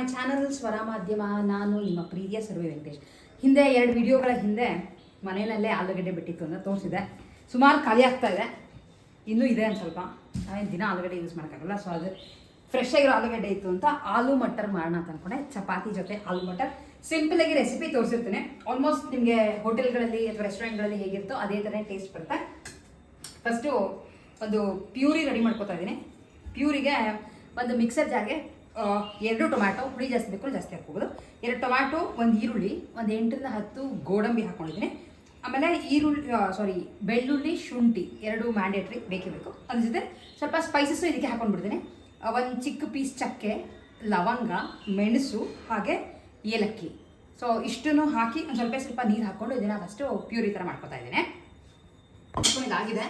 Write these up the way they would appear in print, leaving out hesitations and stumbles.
My channel ಸ್ವರ ಮಾಧ್ಯಮ. ನಾನು ನಿಮ್ಮ ಪ್ರೀತಿಯ ಸರ್ವೆ ವೆಂಕಟೇಶ್. ಹಿಂದೆ 2 ವಿಡಿಯೋಗಳ ಹಿಂದೆ ಮನೆಯಲ್ಲೇ ಆಲೂಗಡ್ಡೆ ಬಿಟ್ಟಿತ್ತು ಅಂತ ತೋರಿಸಿದೆ. ಸುಮಾರು ಖಾಲಿ ಆಗ್ತಾ ಇದೆ, ಇನ್ನೂ ಇದೆ ಒಂದು ಸ್ವಲ್ಪ. ನಾವೇನು ದಿನ ಆಲೂಗಡ್ಡೆ ಯೂಸ್ ಮಾಡೋಕ್ಕಾಗಲ್ಲ, ಸೊ ಅದು ಫ್ರೆಶ್ ಆಗಿರೋ ಆಲೂಗಡ್ಡೆ ಇತ್ತು ಅಂತ ಆಲೂ ಮಟರ್ ಮಾಡೋಣ ಅಂತ ಅಂದ್ಕೊಂಡೆ. ಚಪಾತಿ ಜೊತೆ ಆಲೂ ಮಟರ್ ಸಿಂಪಲಾಗಿ ರೆಸಿಪಿ ತೋರಿಸಿರ್ತೀನಿ. ಆಲ್ಮೋಸ್ಟ್ ನಿಮಗೆ ಹೋಟೆಲ್ಗಳಲ್ಲಿ ಅಥವಾ ರೆಸ್ಟೋರೆಂಟ್ಗಳಲ್ಲಿ ಹೇಗಿರುತ್ತೋ ಅದೇ ಥರ ಟೇಸ್ಟ್ ಬರುತ್ತೆ. ಫಸ್ಟು ಒಂದು ಪ್ಯೂರಿ ರೆಡಿ ಮಾಡ್ಕೊತಾ ಇದ್ದೀನಿ. ಪ್ಯೂರಿಗೆ ಒಂದು ಮಿಕ್ಸರ್ ಜಾರ್ಗೆ 2 ಟೊಮ್ಯಾಟೊ, ಹುಳಿ ಜಾಸ್ತಿ ಬೇಕು ಜಾಸ್ತಿ ಹಾಕ್ಬೋದು, 2 ಟೊಮ್ಯಾಟೊ, 1 ಈರುಳ್ಳಿ, ಒಂದು 8 ರಿಂದ 10 ಗೋಡಂಬಿ ಹಾಕ್ಕೊಂಡಿದ್ದೀನಿ. ಆಮೇಲೆ ಬೆಳ್ಳುಳ್ಳಿ, ಶುಂಠಿ 2 ಮ್ಯಾಂಡೇಟ್ರಿ ಬೇಕೇ ಬೇಕು. ಅದ್ರ ಜೊತೆ ಸ್ವಲ್ಪ ಸ್ಪೈಸಸ್ಸು ಇದಕ್ಕೆ ಹಾಕೊಂಡ್ಬಿಡ್ತೀನಿ. 1 ಚಿಕ್ಕ ಪೀಸ್ ಚಕ್ಕೆ, ಲವಂಗ, ಮೆಣಸು, ಹಾಗೆ ಏಲಕ್ಕಿ. ಸೊ ಇಷ್ಟನ್ನು ಹಾಕಿ ಒಂದು ಸ್ವಲ್ಪ ನೀರು ಹಾಕ್ಕೊಂಡು ಇದನ್ನು ಫಸ್ಟು ಪ್ಯೂರಿ ಥರ ಮಾಡ್ಕೊತಾ ಇದ್ದೀನಿ. ಇದಾಗಿದೆ,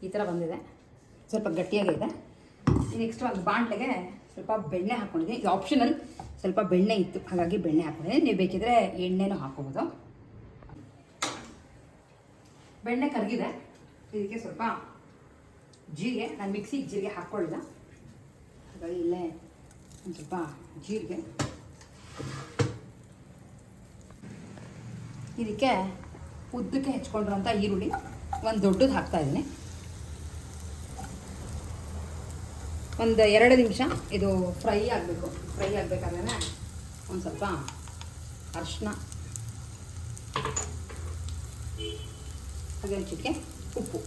ಈ ಥರ ಬಂದಿದೆ, ಸ್ವಲ್ಪ ಗಟ್ಟಿಯಾಗಿದೆ. ನೆಕ್ಸ್ಟ್ ಒಂದು ಬಾಣಲೆಗೆ ಸ್ವಲ್ಪ ಬೆಣ್ಣೆ ಹಾಕ್ಕೊಂಡಿದ್ದೀನಿ. ಇದು ಆಪ್ಷನಲ್, ಸ್ವಲ್ಪ ಬೆಣ್ಣೆ ಇತ್ತು ಹಾಗಾಗಿ ಬೆಣ್ಣೆ ಹಾಕ್ಕೊಂಡಿದ್ದೀನಿ. ನೀವು ಬೇಕಿದ್ರೆ ಎಣ್ಣೆನೂ ಹಾಕ್ಕೋಬೋದು. ಬೆಣ್ಣೆ ಕರಗಿದೆ, ಇದಕ್ಕೆ ಸ್ವಲ್ಪ ಜೀರಿಗೆ. ನಾನು ಮಿಕ್ಸಿಗೆ ಜೀರಿಗೆ ಹಾಕ್ಕೊಳ್ಳಿಲ್ಲ, ಹಾಗಾಗಿ ಇಲ್ಲೇ ಒಂದು ಸ್ವಲ್ಪ ಜೀರಿಗೆ. ಇದಕ್ಕೆ ಉದ್ದಕ್ಕೆ ಹೆಚ್ಕೊಂಡಿರೋಂಥ ಈರುಳ್ಳಿ ಒಂದು ದೊಡ್ಡದು ಹಾಕ್ತಾಯಿದ್ದೀನಿ. ಒಂದು 2 ನಿಮಿಷ ಇದು ಫ್ರೈ ಆಗಬೇಕು. ಫ್ರೈ ಆಗಬೇಕಾದ್ರೆ ಒಂದು ಸ್ವಲ್ಪ ಅರಿಶಿನ, ಹಾಗೆ ಒಂದು ಚಿಟಿಕೆ ಉಪ್ಪು.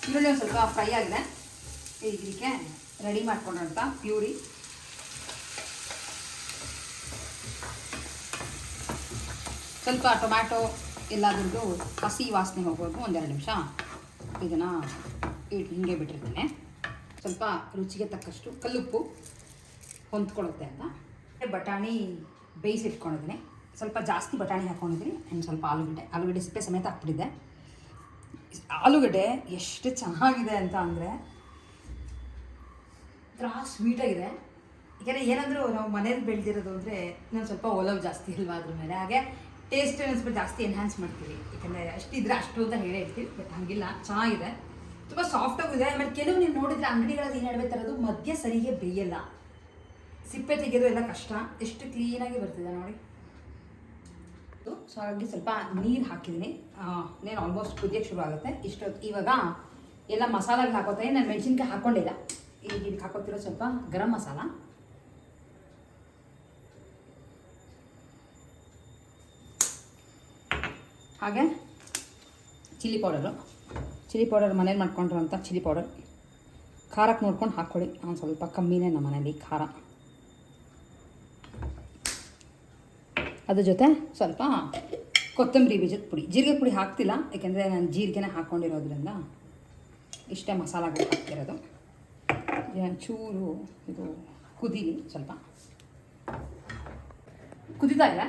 ಈರುಳ್ಳಿ ಒಂದು ಸ್ವಲ್ಪ ಫ್ರೈ ಆಗಿದೆ. ಇದಕ್ಕೆ ರೆಡಿ ಮಾಡ್ಕೊಂಡಂಥ ಪ್ಯೂರಿ ಸ್ವಲ್ಪ ಟೊಮ್ಯಾಟೊ ಎಲ್ಲಾದ್ರದ್ದು ಹಸಿ ವಾಸನೆ ಹೋಗೋದು 1-2 ನಿಮಿಷ ಇದನ್ನು ಹಿಂಗೆ ಬಿಟ್ಟಿರ್ತೀನಿ. ಸ್ವಲ್ಪ ರುಚಿಗೆ ತಕ್ಕಷ್ಟು ಕಲ್ಲುಪ್ಪು ಹೊಂದ್ಕೊಳ್ಳುತ್ತೆ ಅಂತ. ಬಟಾಣಿ ಬೇಯಿಸಿಟ್ಕೊಂಡಿದ್ದೀನಿ, ಸ್ವಲ್ಪ ಜಾಸ್ತಿ ಬಟಾಣಿ ಹಾಕ್ಕೊಂಡಿದ್ದೀನಿ. ಆ್ಯಂಡ್ ಸ್ವಲ್ಪ ಆಲೂಗಡ್ಡೆ ಸಿಪ್ಪೆ ಸಮೇತ ಹಾಕ್ಬಿಟ್ಟಿದ್ದೆ. ಆಲೂಗಡ್ಡೆ ಎಷ್ಟು ಚೆನ್ನಾಗಿದೆ ಅಂತ ಅಂದರೆ ಒಂಥರ ಸ್ವೀಟಾಗಿದೆ. ಯಾಕೆಂದರೆ ಏನಾದರೂ ನಾವು ಮನೇಲಿ ಬೆಳೆದಿರೋದು ಅಂದರೆ ಇನ್ನೊಂದು ಸ್ವಲ್ಪ ಒಲವು ಜಾಸ್ತಿ ಇಲ್ವಾ ಅದ್ರ ಮೇಲೆ, ಹಾಗೆ ಟೇಸ್ಟ್ ಸ್ವಲ್ಪ ಜಾಸ್ತಿ ಎನ್ಹ್ಯಾನ್ಸ್ ಮಾಡ್ತೀವಿ. ಯಾಕಂದರೆ ಅಷ್ಟಿದ್ರೆ ಅಷ್ಟು ಅಂತ ಹೇಳೇ ಇರ್ತೀವಿ, ಬಟ್ ಹಾಗಿಲ್ಲ, ಚೆನ್ನಾಗಿದೆ, ತುಂಬ ಸಾಫ್ಟಾಗಿದೆ. ಆಮೇಲೆ ಕೆಲವು ನೀವು ನೋಡಿದರೆ ಅಂಗಡಿಗಳಲ್ಲಿ ಏನು ಹೇಳ್ಬೇಕು ತರೋದು ಮಧ್ಯ ಸರಿಗೆ ಬೇಯಲ್ಲ, ಸಿಪ್ಪೆ ತೆಗೆಯೋದು ಎಲ್ಲ ಕಷ್ಟ. ಎಷ್ಟು ಕ್ಲೀನಾಗಿ ಬರ್ತಿದೆ ನೋಡಿ. ಸೊ ಹಾಗಾಗಿ ಸ್ವಲ್ಪ ನೀರು ಹಾಕಿದ್ದೀನಿ. ಇನ್ನೇನು ಆಲ್ಮೋಸ್ಟ್ ಕುದಿಯೋಕ್ಕೆ ಶುರು ಆಗುತ್ತೆ. ಇವಾಗ ಎಲ್ಲ ಮಸಾಲೆಗಳು ಹಾಕೋತಾರೆ. ನಾನು ಮೆಣಸಿನ್ಕಾಯಿ ಹಾಕ್ಕೊಂಡಿಲ್ಲ, ಈಗ ಇದಕ್ಕೆ ಹಾಕೋತಿರೋ ಸ್ವಲ್ಪ ಗರಂ ಮಸಾಲ, ಹಾಗೆ ಚಿಲ್ಲಿ ಪೌಡರ್ ಮನೇಲಿ ಮಾಡ್ಕೊಂಡಿರೋಂಥ ಚಿಲ್ಲಿ ಪೌಡರ್. ಖಾರಕ್ಕೆ ನೋಡ್ಕೊಂಡು ಹಾಕ್ಕೊಳ್ಳಿ, ಒಂದು ಸ್ವಲ್ಪ ಕಮ್ಮಿನೇ ನಮ್ಮ ಮನೇಲಿ ಖಾರ. ಅದ್ರ ಜೊತೆ ಸ್ವಲ್ಪ ಕೊತ್ತಂಬರಿ ಬೀಜದ ಪುಡಿ. ಜೀರಿಗೆ ಪುಡಿ ಹಾಕ್ತಿಲ್ಲ, ಯಾಕೆಂದರೆ ನಾನು ಜೀರಿಗೆನೇ ಹಾಕ್ಕೊಂಡಿರೋದ್ರಿಂದ ಇಷ್ಟೇ ಮಸಾಲೆಗಳು ಹಾಕ್ತಿರೋದು. ಚೂರು ಇದು ಕುದೀಲಿ, ಸ್ವಲ್ಪ ಕುದೀತಾ ಇದೆ.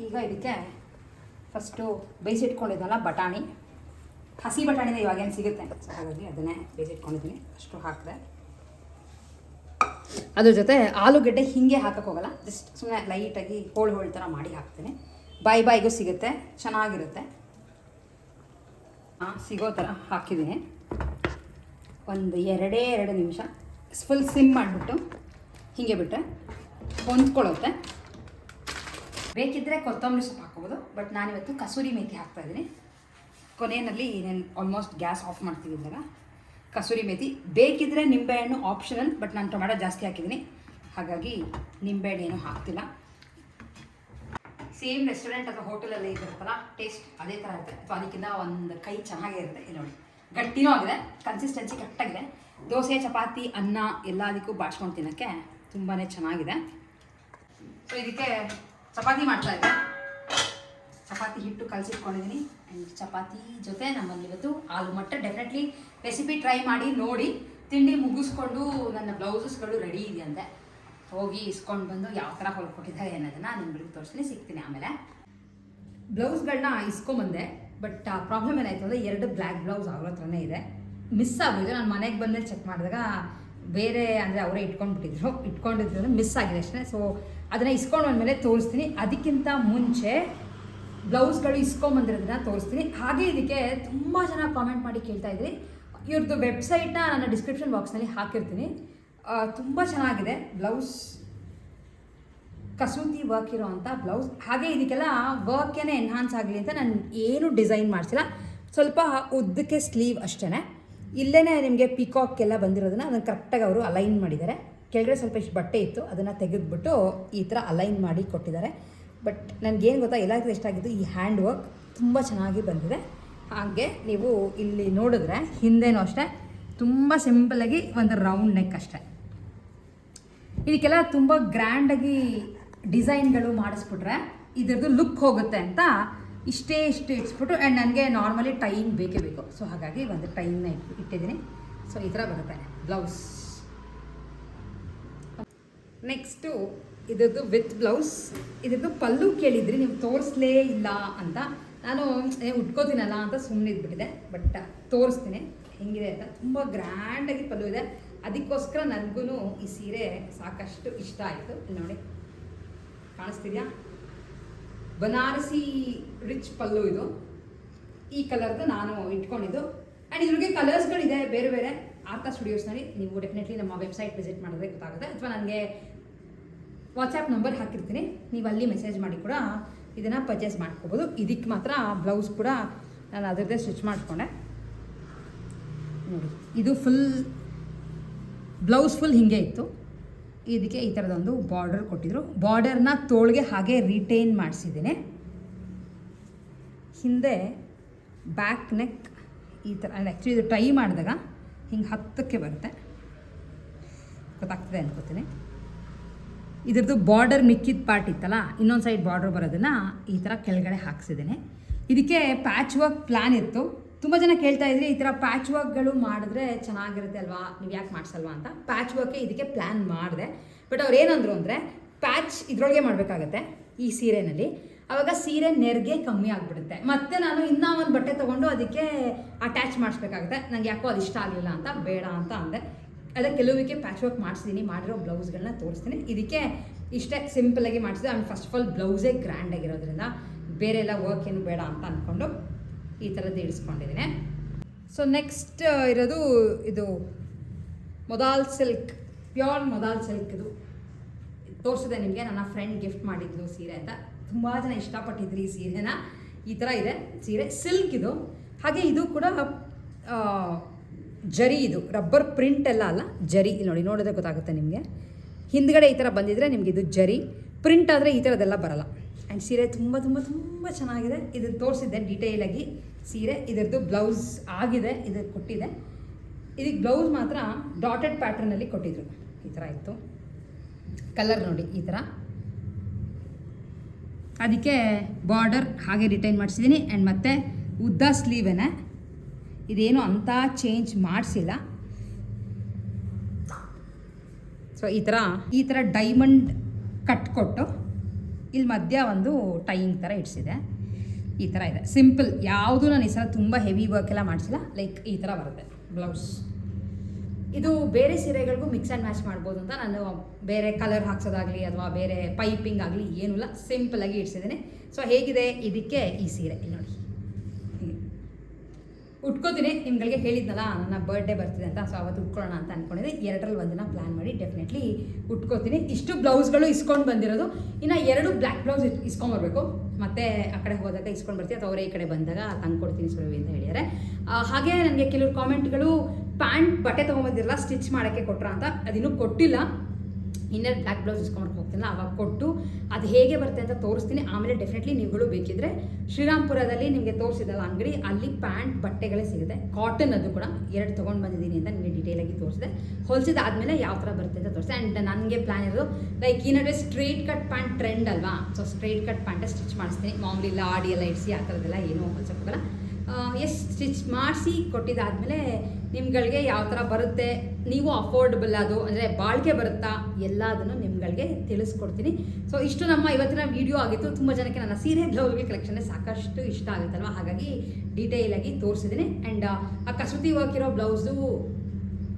ಈಗ ಇದಕ್ಕೆ ಫಸ್ಟು ಬೇಯಿಸಿಟ್ಕೊಂಡಿದ್ದಲ್ಲ ಬಟಾಣಿ, ಹಸಿ ಬಟಾಣಿನ ಇವಾಗೇನು ಸಿಗುತ್ತೆ, ಸೊ ಹಾಗಾಗಿ ಅದನ್ನೇ ಬೇಯಿಸಿಟ್ಕೊಂಡಿದ್ದೀನಿ, ಅಷ್ಟು ಹಾಕಿದೆ. ಅದ್ರ ಜೊತೆ ಆಲೂಗಡ್ಡೆ ಹೀಗೆ ಹಾಕೋಕ್ಕೋಗಲ್ಲ, ಜಸ್ಟ್ ಸುಮ್ಮನೆ ಲೈಟಾಗಿ ಹೋಳು ಥರ ಮಾಡಿ ಹಾಕ್ತೀನಿ. ಬಾಯಿಗೂ ಸಿಗುತ್ತೆ, ಚೆನ್ನಾಗಿರುತ್ತೆ. ಸಿಗೋ ಥರ ಹಾಕಿದ್ದೀನಿ. ಒಂದು 2 ನಿಮಿಷ ಫುಲ್ ಸಿಮ್ ಮಾಡಿಬಿಟ್ಟು ಹೀಗೆ ಬಿಟ್ಟರೆ ಹೊಂದ್ಕೊಳ್ಳುತ್ತೆ. ಬೇಕಿದ್ದರೆ ಕೊತ್ತಂಬರಿ ಸೊಪ್ಪು ಹಾಕ್ಬೋದು, ಬಟ್ ನಾನಿವತ್ತು ಕಸೂರಿ ಮೇಥಿ ಹಾಕ್ತಾಯಿದ್ದೀನಿ. ಕೊನೆಯಲ್ಲಿ ನಾನು ಆಲ್ಮೋಸ್ಟ್ ಗ್ಯಾಸ್ ಆಫ್ ಮಾಡ್ತೀವಿ ಇದ್ದಾಗ ಕಸೂರಿ ಮೇಥಿ. ಬೇಕಿದ್ದರೆ ನಿಂಬೆಹಣ್ಣು ಆಪ್ಷನಲ್, ಬಟ್ ನಾನು ಟೊಮ್ಯಾಟೊ ಜಾಸ್ತಿ ಹಾಕಿದ್ದೀನಿ ಹಾಗಾಗಿ ನಿಂಬೆಹಣ್ಣು ಏನೂ ಹಾಕ್ತಿಲ್ಲ. ಸೇಮ್ ರೆಸ್ಟೋರೆಂಟ್ ಅಥವಾ ಹೋಟೆಲಲ್ಲಿ ಇರುತ್ತಲ್ಲ ಟೇಸ್ಟ್ ಅದೇ ಥರ ಇರುತ್ತೆ, ಅಥವಾ ಅದಕ್ಕಿಂತ ಒಂದು ಕೈ ಚೆನ್ನಾಗೇ ಇರುತ್ತೆ. ಇಲ್ಲಿ ನೋಡಿ, ಗಟ್ಟಿನೂ ಆಗಿದೆ, ಕನ್ಸಿಸ್ಟೆನ್ಸಿ ಕರೆಕ್ಟಾಗಿದೆ. ದೋಸೆ, ಚಪಾತಿ, ಅನ್ನ ಎಲ್ಲದಕ್ಕೂ ಬಾಡ್ಸ್ಕೊಂಡು ತಿನ್ನೋಕ್ಕೆ ತುಂಬಾ ಚೆನ್ನಾಗಿದೆ. ಸೊ ಇದಕ್ಕೆ ಚಪಾತಿ ಮಾಡ್ತಾಯಿದ್ದೆ. ಚಪಾತಿ ಹಿಟ್ಟು ಕಲಸಿಟ್ಕೊಂಡಿದ್ದೀನಿ. ಆ್ಯಂಡ್ ಚಪಾತಿ ಜೊತೆ ನಮ್ಮಲ್ಲಿ ಇವತ್ತು aloo matar. Definitely recipe try ಮಾಡಿ ನೋಡಿ. ತಿಂಡಿ ಮುಗಿಸ್ಕೊಂಡು ನನ್ನ ಬ್ಲೌಸಸ್ಗಳು ರೆಡಿ ಇದೆಯಂತೆ, ಹೋಗಿ ಇಸ್ಕೊಂಡು ಬಂದು ಯಾವ ಥರ ಹೊಲ್ಕೊಟ್ಟಿದ್ದಾರೆ ಅನ್ನೋದನ್ನು ನಿಮ್ಗಳಿಗೆ ತೋರಿಸ್ತೀನಿ, ಸಿಗ್ತೀನಿ ಆಮೇಲೆ. ಬ್ಲೌಸ್ಗಳನ್ನ ಇಸ್ಕೊಂಬಂದೆ, ಬಟ್ ಪ್ರಾಬ್ಲಮ್ ಏನಾಯಿತು ಅಂದರೆ 2 ಬ್ಲ್ಯಾಕ್ ಬ್ಲೌಸ್ ಅವ್ರ ಹತ್ರನೇ ಇದೆ, ಮಿಸ್ ಆಗಿದೆ. ನಾನು ಮನೆಗೆ ಬಂದರೆ ಚೆಕ್ ಮಾಡಿದಾಗ ಬೇರೆ ಅಂದರೆ ಅವರೇ ಇಟ್ಕೊಂಡಿದ್ರು ಮಿಸ್ ಆಗಿದೆ ಅಷ್ಟೇ. ಸೊ ಅದನ್ನು ಇಸ್ಕೊಂಡು ಬಂದಮೇಲೆ ತೋರಿಸ್ತೀನಿ. ಅದಕ್ಕಿಂತ ಮುಂಚೆ ಬ್ಲೌಸ್ಗಳು ಇಸ್ಕೊಂಬಂದಿರೋದನ್ನ ತೋರಿಸ್ತೀನಿ. ಹಾಗೆ ಇದಕ್ಕೆ ತುಂಬ ಜನ ಕಾಮೆಂಟ್ ಮಾಡಿ ಕೇಳ್ತಾ ಇದ್ರಿ, ಇವ್ರದ್ದು ವೆಬ್ಸೈಟ್ನ ನಾನು ಡಿಸ್ಕ್ರಿಪ್ಷನ್ ಬಾಕ್ಸ್ನಲ್ಲಿ ಹಾಕಿರ್ತೀನಿ. ತುಂಬ ಚೆನ್ನಾಗಿದೆ ಬ್ಲೌಸ್, ಕಸೂತಿ ವರ್ಕ್ ಇರೋ ಅಂಥ ಬ್ಲೌಸ್. ಹಾಗೆ ಇದಕ್ಕೆಲ್ಲ ವರ್ಕೇನೆ ಎನ್ಹಾನ್ಸ್ ಆಗಲಿ ಅಂತ ನಾನು ಏನು ಡಿಸೈನ್ ಮಾಡಿಸಿಲ್ಲ, ಸ್ವಲ್ಪ ಉದ್ದಕ್ಕೆ ಸ್ಲೀವ್ ಅಷ್ಟೇ. ಇಲ್ಲೇ ನಿಮಗೆ ಪಿಕಾಕ್ ಎಲ್ಲ ಬಂದಿರೋದನ್ನ ಅದನ್ನು ಕರೆಕ್ಟಾಗಿ ಅವರು ಅಲೈನ್ ಮಾಡಿದ್ದಾರೆ. ಕೆಳಗಡೆ ಸ್ವಲ್ಪ ಇಷ್ಟು ಬಟ್ಟೆ ಇತ್ತು, ಅದನ್ನು ತೆಗೆದುಬಿಟ್ಟು ಈ ಥರ ಅಲೈನ್ ಮಾಡಿ ಕೊಟ್ಟಿದ್ದಾರೆ. ಬಟ್ ನನಗೇನು ಗೊತ್ತಾ, ಎಲ್ಲರಿಗೂ ಇಷ್ಟ ಆಗಿದ್ದು ಈ ಹ್ಯಾಂಡ್ ವರ್ಕ್ ತುಂಬ ಚೆನ್ನಾಗಿ ಬಂದಿದೆ. ಹಾಗೆ ನೀವು ಇಲ್ಲಿ ನೋಡಿದ್ರೆ ಹಿಂದೆನೂ ಅಷ್ಟೇ ತುಂಬ ಸಿಂಪಲಾಗಿ ಒಂದು ರೌಂಡ್ ನೆಕ್ ಅಷ್ಟೇ. ಇದಕ್ಕೆಲ್ಲ ತುಂಬ ಗ್ರ್ಯಾಂಡಾಗಿ ಡಿಸೈನ್ಗಳು ಮಾಡಿಸ್ಬಿಟ್ರೆ ಇದ್ರದ್ದು ಲುಕ್ ಹೋಗುತ್ತೆ ಅಂತ ಇಷ್ಟೇ ಇಟ್ಸ್ಬಿಟ್ಟು. ಆ್ಯಂಡ್ ನನಗೆ ನಾರ್ಮಲಿ ಟೈಮ್ ಬೇಕೇ ಬೇಕು, ಸೊ ಹಾಗಾಗಿ ಒಂದು ಟೈಮ್ನ ಇಟ್ಟಿದ್ದೀನಿ. ಸೊ ಈ ಥರ ಬರುತ್ತೆ ಬ್ಲೌಸ್. ನೆಕ್ಸ್ಟು ಇದ್ರದ್ದು ವಿತ್ ಬ್ಲೌಸ್. ಇದ್ರದ್ದು ಪಲ್ಲು ಕೇಳಿದ್ರಿ, ನೀವು ತೋರಿಸ್ಲೇ ಇಲ್ಲ ಅಂತ. ನಾನು ಉಟ್ಕೋತೀನಲ್ಲ ಅಂತ ಸುಮ್ಮನೆ ಇದ್ಬಿಟ್ಟಿದೆ. ಬಟ್ ತೋರಿಸ್ತೀನಿ ಹೆಂಗಿದೆ ಅಂತ. ತುಂಬ ಗ್ರ್ಯಾಂಡಾಗಿ ಪಲ್ಲು ಇದೆ, ಅದಕ್ಕೋಸ್ಕರ ನನಗೂ ಈ ಸೀರೆ ಸಾಕಷ್ಟು ಇಷ್ಟ ಆಯಿತು. ನೋಡಿ ಕಾಣಿಸ್ತಿದೆಯಾ, ಬನಾರಸಿ ರಿಚ್ ಪಲ್ಲು ಇದು. ಈ ಕಲರ್ದು ನಾನು ಇಟ್ಕೊಂಡಿದ್ದು. ಆ್ಯಂಡ್ ಇದ್ರಿಗೆ ಕಲರ್ಸ್ಗಳಿದೆ ಬೇರೆ ಬೇರೆ. ಆರ್ತಾ ಸ್ಟುಡಿಯೋಸ್ನಲ್ಲಿ ನೀವು ಡೆಫಿನೆಟ್ಲಿ ನಮ್ಮ ವೆಬ್ಸೈಟ್ ವಿಸಿಟ್ ಮಾಡಿದ್ರೆ ಗೊತ್ತಾಗುತ್ತೆ, ಅಥವಾ ನನಗೆ ವಾಟ್ಸಪ್ ನಂಬರ್ ಹಾಕಿರ್ತೀನಿ, ನೀವು ಅಲ್ಲಿ ಮೆಸೇಜ್ ಮಾಡಿ ಕೂಡ ಇದನ್ನು ಪರ್ಚೇಸ್ ಮಾಡ್ಕೋಬೋದು. ಇದಕ್ಕೆ ಮಾತ್ರ ಬ್ಲೌಸ್ ಕೂಡ ನಾನು ಅದರದ್ದೇ ಸ್ಟಿಚ್ ಮಾಡಿಕೊಂಡೆ. ನೋಡಿ ಇದು ಫುಲ್ ಬ್ಲೌಸ್ ಫುಲ್ ಹೀಗೆ ಇತ್ತು. ಇದಕ್ಕೆ ಈ ಥರದೊಂದು ಬಾರ್ಡರ್ ಕೊಟ್ಟಿದ್ರು. ಬಾರ್ಡರ್ನ ತೋಳಿಗೆ ಹಾಗೆ ರಿಟೈನ್ ಮಾಡಿಸಿದ್ದೇನೆ. ಹಿಂದೆ ಬ್ಯಾಕ್ ನೆಕ್ ಈ ಥರ. ಆ್ಯಕ್ಚುಲಿ ಇದು ಟ್ರೈ ಮಾಡಿದಾಗ ಹಿಂಗೆ ಹತ್ತಕ್ಕೆ ಬರುತ್ತೆ, ಗೊತ್ತಾಗ್ತದೆ ಅನ್ಕೋತೀನಿ. ಇದ್ರದ್ದು ಬಾರ್ಡರ್ ಮಿಕ್ಕಿದ ಪಾರ್ಟ್ ಇತ್ತಲ್ಲ, ಇನ್ನೊಂದು ಸೈಡ್ ಬಾರ್ಡರ್ ಬರೋದನ್ನು ಈ ಥರ ಕೆಳಗಡೆ ಹಾಕ್ಸಿದ್ದೇನೆ. ಇದಕ್ಕೆ ಪ್ಯಾಚ್ ವರ್ಕ್ ಪ್ಲ್ಯಾನ್ ಇತ್ತು. ತುಂಬ ಜನ ಕೇಳ್ತಾ ಇದ್ರಿ, ಈ ಥರ ಪ್ಯಾಚ್ ವರ್ಕ್ಗಳು ಮಾಡಿದ್ರೆ ಚೆನ್ನಾಗಿರುತ್ತೆ ಅಲ್ವಾ, ನೀವು ಯಾಕೆ ಮಾಡಿಸಲ್ವಾ ಅಂತ. ಪ್ಯಾಚ್ ವರ್ಕೆ ಇದಕ್ಕೆ ಪ್ಲ್ಯಾನ್ ಮಾಡಿದೆ. ಬಟ್ ಅವ್ರು ಏನಂದ್ರು ಅಂದರೆ, ಪ್ಯಾಚ್ ಇದರೊಳಗೆ ಮಾಡಬೇಕಾಗತ್ತೆ ಈ ಸೀರೆನಲ್ಲಿ, ಆವಾಗ ಸೀರೆ ನೆರಿಗೆ ಕಮ್ಮಿ ಆಗಿಬಿಡುತ್ತೆ. ಮತ್ತು ನಾನು ಇನ್ನೂ ಒಂದು ಬಟ್ಟೆ ತೊಗೊಂಡು ಅದಕ್ಕೆ ಅಟ್ಯಾಚ್ ಮಾಡಿಸ್ಬೇಕಾಗುತ್ತೆ. ನನಗೆ ಯಾಕೋ ಅದು ಇಷ್ಟ ಆಗಲಿಲ್ಲ ಅಂತ ಬೇಡ ಅಂತ ಅಂದೆ. ಅದಕ್ಕೆ ಕೆಲವಕ್ಕೆ ಪ್ಯಾಚ್ ವರ್ಕ್ ಮಾಡಿಸಿದ್ದೀನಿ, ಮಾಡಿರೋ ಬ್ಲೌಸ್ಗಳನ್ನ ತೋರಿಸ್ತೀನಿ. ಇದಕ್ಕೆ ಇಷ್ಟೇ ಸಿಂಪಲಾಗಿ ಮಾಡಿಸಿದೆ. ಆ್ಯಂಡ್ ಫಸ್ಟ್ ಆಫ್ ಆಲ್ ಬ್ಲೌಸೇ ಗ್ರ್ಯಾಂಡಾಗಿರೋದ್ರಿಂದ ಬೇರೆ ಎಲ್ಲ ವರ್ಕ್ ಏನು ಬೇಡ ಅಂತ ಅಂದ್ಕೊಂಡು ಈ ಥರದ್ದು ಇಳಿಸ್ಕೊಂಡಿದ್ದೀನಿ. ಸೊ ನೆಕ್ಸ್ಟ್ ಇರೋದು ಇದು ಮೊದಾಲ್ ಸಿಲ್ಕ್, ಪ್ಯೂರ್ ಮೊದಾಲ್ ಸಿಲ್ಕ್. ಇದು ತೋರಿಸಿದೆ ನಿಮಗೆ, ನನ್ನ ಫ್ರೆಂಡ್ ಗಿಫ್ಟ್ ಮಾಡಿದ್ಲು ಸೀರೆ ಅಂತ. ತುಂಬ ಜನ ಇಷ್ಟಪಟ್ಟಿದ್ರಿ ಈ ಸೀರೆನ. ಈ ಥರ ಇದೆ ಸೀರೆ, ಸಿಲ್ಕ್ ಇದು. ಹಾಗೆ ಇದು ಕೂಡ ಜರಿ, ಇದು ರಬ್ಬರ್ ಪ್ರಿಂಟ್ ಎಲ್ಲ ಅಲ್ಲ, ಜರಿ. ಇಲ್ಲಿ ನೋಡಿ, ನೋಡಿದ್ರೆ ಗೊತ್ತಾಗುತ್ತೆ ನಿಮಗೆ. ಹಿಂದ್ಗಡೆ ಈ ಥರ ಬಂದಿದ್ರೆ ನಿಮಗೆ ಇದು ಜರಿ. ಪ್ರಿಂಟ್ ಆದರೆ ಈ ಥರದ್ದೆಲ್ಲ ಬರಲ್ಲ. ಆ್ಯಂಡ್ ಸೀರೆ ತುಂಬ ತುಂಬ ತುಂಬ ಚೆನ್ನಾಗಿದೆ. ಇದು ತೋರಿಸಿದ್ದೆ ಡೀಟೇಲಾಗಿ ಸೀರೆ. ಇದರದ್ದು ಬ್ಲೌಸ್ ಆಗಿದೆ, ಇದು ಕೊಟ್ಟಿದೆ. ಇದಕ್ಕೆ ಬ್ಲೌಸ್ ಮಾತ್ರ ಡಾಟೆಡ್ ಪ್ಯಾಟ್ರನಲ್ಲಿ ಕೊಟ್ಟಿದ್ರು. ಈ ಥರ ಇತ್ತು ಕಲರ್ ನೋಡಿ, ಈ ಥರ. ಅದಕ್ಕೆ ಬಾರ್ಡರ್ ಹಾಗೆ ರಿಟೈನ್ ಮಾಡಿಸಿದ್ದೀನಿ. ಆ್ಯಂಡ್ ಮತ್ತು ಉದ್ದ ಸ್ಲೀವೇನೆ, ಇದೇನು ಅಂಥ ಚೇಂಜ್ ಮಾಡಿಸಿಲ್ಲ. ಸೊ ಈ ಥರ ಡೈಮಂಡ್ ಕಟ್ ಕೊಟ್ಟು ಇಲ್ಲಿ ಮಧ್ಯ ಒಂದು ಟೈಯಿಂಗ್ ಥರ ಇಡಿಸಿದೆ. ಈ ಥರ ಇದೆ ಸಿಂಪಲ್. ಯಾವುದು ನಾನು ಈ ಸಲ ತುಂಬ ಹೆವಿ ವರ್ಕ್ ಎಲ್ಲ ಮಾಡಿಸಿಲ್ಲ. ಲೈಕ್ ಈ ಥರ ಬರುತ್ತೆ ಬ್ಲೌಸ್. ಇದು ಬೇರೆ ಸೀರೆಗಳಿಗೂ ಮಿಕ್ಸ್ ಆ್ಯಂಡ್ ಮ್ಯಾಚ್ ಮಾಡ್ಬೋದು ಅಂತ ನಾನು ಬೇರೆ ಕಲರ್ ಹಾಕ್ಸೋದಾಗಲಿ ಅಥವಾ ಬೇರೆ ಪೈಪಿಂಗ್ ಆಗಲಿ ಏನೂ ಇಲ್ಲ, ಸಿಂಪಲಾಗಿ ಇಡಿಸಿದ್ದೀನಿ. ಸೊ ಹೇಗಿದೆ ಇದಕ್ಕೆ ಈ ಸೀರೆ ನೋಡಿ, ಉಟ್ಕೋತೀನಿ. ನಿಮ್ಗಳಿಗೆ ಹೇಳಿದ್ನಲ್ಲ ನನ್ನ ಬರ್ಡೇ ಬರ್ತಿದೆ ಅಂತ, ಸೊ ಅವತ್ತು ಉಟ್ಕೊಳ್ಳೋಣ ಅಂತ ಅಂದ್ಕೊಂಡಿದ್ದೆ. ಎರಡರಲ್ಲಿ ಒಂದನ್ನು ಪ್ಲ್ಯಾನ್ ಮಾಡಿ ಡೆಫಿನೆಟ್ಲಿ ಉಟ್ಕೋತೀನಿ. ಇಷ್ಟು ಬ್ಲೌಸ್ಗಳು ಇಸ್ಕೊಂಡು ಬಂದಿರೋದು. ಇನ್ನು 2 ಬ್ಲ್ಯಾಕ್ ಬ್ಲೌಸ್ ಇಸ್ಕೊಂಬರ್ಬೇಕು, ಮತ್ತು ಆ ಕಡೆ ಹೋದಾಗ ಇಸ್ಕೊಂಡು ಬರ್ತೀವಿ, ಅಥವಾ ಅವರೇ ಈ ಕಡೆ ಬಂದಾಗ ತಂದ್ಕೊಡ್ತೀನಿ ಸುರವಿ ಅಂತ ಹೇಳಿದ್ದಾರೆ. ಹಾಗೆ ನನಗೆ ಕೆಲವರು ಕಾಮೆಂಟ್ಗಳು, ಪ್ಯಾಂಟ್ ಬಟ್ಟೆ ತೊಗೊಂಬಂದಿರಲ್ಲ ಸ್ಟಿಚ್ ಮಾಡೋಕ್ಕೆ ಕೊಟ್ರ ಅಂತ. ಅದಿನ್ನೂ ಕೊಟ್ಟಿಲ್ಲ. ಇನ್ನರ್ ಬ್ಲ್ಯಾಕ್ ಬ್ಲೌಸ್ ಇಸ್ಕೊಂಬರ್ಕೆ ಹೋಗ್ತೀನಿ, ಆವಾಗ ಕೊಟ್ಟು ಅದು ಹೇಗೆ ಬರುತ್ತೆ ಅಂತ ತೋರಿಸ್ತೀನಿ. ಆಮೇಲೆ ಡೆಫಿನೆಟ್ಲಿ ನೀವುಗಳು ಬೇಕಿದ್ರೆ ಶ್ರೀರಾಮ್ಪುರದಲ್ಲಿ ನಿಮಗೆ ತೋರಿಸಿದಲ್ಲ ಅಂಗಡಿ, ಅಲ್ಲಿ ಪ್ಯಾಂಟ್ ಬಟ್ಟೆಗಳೇ ಸಿಗುತ್ತೆ, ಕಾಟನ್. ಅದು ಕೂಡ 2 ತೊಗೊಂಡು ಬಂದಿದ್ದೀನಿ ಅಂತ ನಿಮಗೆ ಡೀಟೇಲಾಗಿ ತೋರಿಸಿದೆ. ಹೊಲಿಸಿದಾದ್ಮೇಲೆ ಯಾವ ಥರ ಬರುತ್ತೆ ಅಂತ ತೋರಿಸಿದೆ. ಆ್ಯಂಡ್ ನನಗೆ ಪ್ಲ್ಯಾನ್ ಇರೋದು ಲೈಕ್ ಈ ನಡುವೆ ಸ್ಟ್ರೈಟ್ ಕಟ್ ಪ್ಯಾಂಟ್ ಟ್ರೆಂಡ್ ಅಲ್ವಾ, ಸೊ ಸ್ಟ್ರೈಟ್ ಕಟ್ ಪ್ಯಾಂಟೇ ಸ್ಟಿಚ್ ಮಾಡಿಸ್ತೀನಿ. ಮಾಮೂಲಿ ಲಾಡಿ ಎಲ್ಲ ಇಡಿಸಿ ಆ ಥರದ್ದೆಲ್ಲ ಏನೂ ಹೊಲ್ಸೋಕ್ಕಾಗಲ್ಲ. ಸ್ಟಿಚ್ ಮಾಡಿಸಿ ಕೊಟ್ಟಿದ್ದಾದಮೇಲೆ ನಿಮ್ಗಳಿಗೆ ಯಾವ ಥರ ಬರುತ್ತೆ, ನೀವು ಅಫೋರ್ಡಬಲ್ ಅದು ಅಂದರೆ ಬಾಳಿಕೆ ಬರುತ್ತಾ, ಎಲ್ಲದನ್ನು ನಿಮ್ಗಳಿಗೆ ತಿಳಿಸ್ಕೊಡ್ತೀನಿ. ಸೊ ಇಷ್ಟು ನಮ್ಮ ಇವತ್ತಿನ ವೀಡಿಯೋ ಆಗಿತ್ತು. ತುಂಬ ಜನಕ್ಕೆ ನನ್ನ ಸೀರೆ ಬ್ಲೌಸ್ಗೆ ಕಲೆಕ್ಷನ್ನೇ ಸಾಕಷ್ಟು ಇಷ್ಟ ಆಗುತ್ತಲ್ವ, ಹಾಗಾಗಿ ಡೀಟೇಲಾಗಿ ತೋರಿಸಿದ್ದೀನಿ. ಆ್ಯಂಡ್ ಆ ಕಸೂತಿ ವರ್ಕ್ ಇರೋ ಬ್ಲೌಸು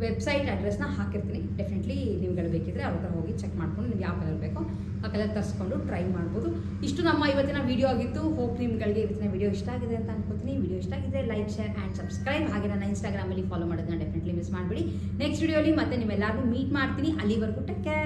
ವೆಬ್ಸೈಟ್ ಅಡ್ರೆಸ್ನ ಹಾಕಿರ್ತೀನಿ. ಡೆಫಿನೆಟ್ಲಿ ನೀವುಗಳು ಬೇಕಿದ್ರೆ ಅವ್ರ ಹತ್ರ ಹೋಗಿ ಚೆಕ್ ಮಾಡ್ಕೊಂಡು ನಿಮ್ಗೆ ಯಾವ ಕಲರ್ ಬೇಕೋ ಆ ಕಲರ್ ತರಿಸ್ಕೊಂಡು ಟ್ರೈ ಮಾಡ್ಬೋದು. ಇಷ್ಟು ನಮ್ಮ ಇವತ್ತಿನ ವಿಡಿಯೋ ಆಗಿತ್ತು. ಹೋಪ್ ನಿಮ್ಗಳಿಗೆ ಇವತ್ತಿನ ವಿಡಿಯೋ ಇಷ್ಟ ಆಗಿದೆ ಅಂತ ಅನ್ಕೋತೀನಿ. ವಿಡಿಯೋ ಇಷ್ಟ ಆಗಿದ್ರೆ ಲೈಕ್, ಶೇರ್ ಆ್ಯಂಡ್ ಸಬ್ಸ್ಕ್ರೈಬ್. ಹಾಗೆ ನನ್ನ ಇನ್ಸ್ಟಾಗ್ರಾಮಲ್ಲಿ ಫಾಲೋ ಮಾಡೋದನ್ನ ಡೆಫಿನೆಟ್ಲಿ ಮಿಸ್ ಮಾಡಬೇಡಿ. ನೆಕ್ಸ್ಟ್ ವಿಡಿಯೋಲಿ ಮತ್ತೆ ನಿಮ್ಮೆಲ್ಲರಿಗೂ ಮೀಟ್ ಮಾಡ್ತೀನಿ. ಅಲ್ಲಿವರೆಗೂ ಟೇಕ್ ಕೇರ್.